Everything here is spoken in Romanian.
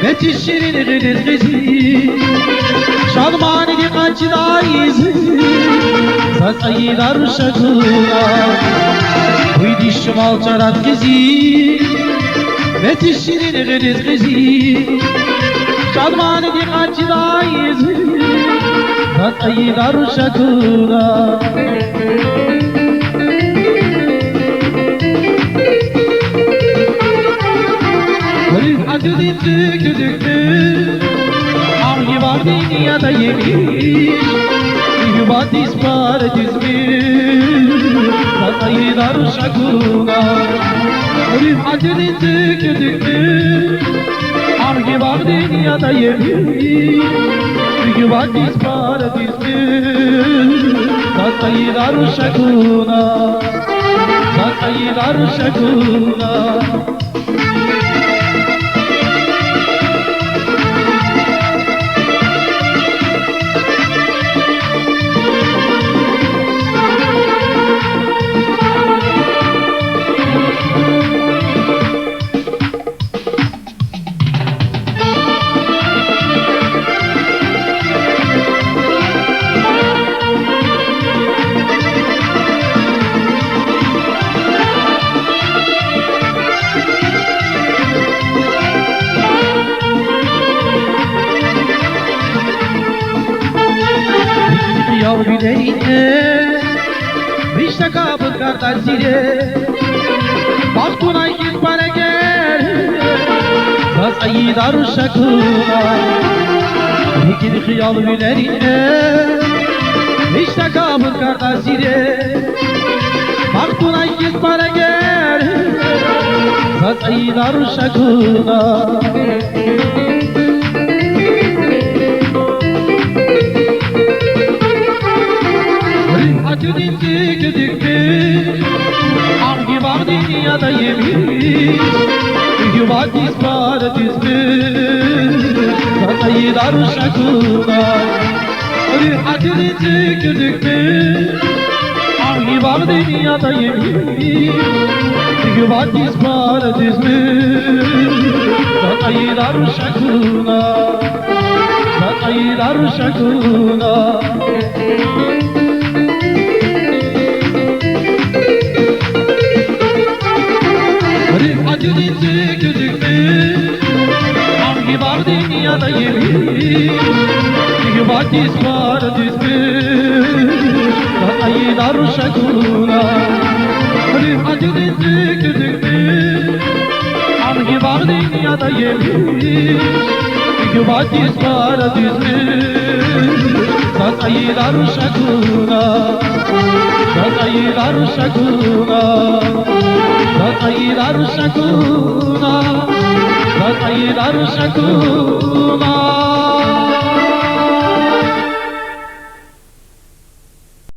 بتشرين غير الغزي شادماني دي قاچ دايزي ساساي دار شكورا ويدي الشمال جرات غزي بتشرين غير الغزي شادماني دي قاچ دايزي ساساي دار شكورا Düdüktü, ağrı var dünyada yemiş, İhbat ispar düzmüş, Sataylar şakuna. Düdüktü, ağrı var dünyada yemiş, İhbat ispar düzmüş, Sataylar şakuna, Sataylar şakuna. Yav bileyne, vişne kabul kardeş zile, baktuna git bana gel, Satayı daru şakuna. Hikini khiyal bileyne, vişne kabul kardeş zile, baktuna git bana gel, Satayı daru şakuna. Düdüktü, ağrı var dünyada yemiş, İhbat ispar düzmüş, Satayı dar şakuna. Düdüktü, ağrı var dünyada yemiş, İhbat ispar düzmüş, Satayı dar şakuna, Satayı dar şakuna. Düdüktü, ağrı var dünyada yemiş, İhbat ispar düzmüş, Satayı dar şakuna. Düdüktü, ağrı var dünyada yemiş, İhbat ispar düzmüş, Satayı dar şakuna, Satayı dar şakuna. Satayı dar şakuna, Satayı dar şakuna.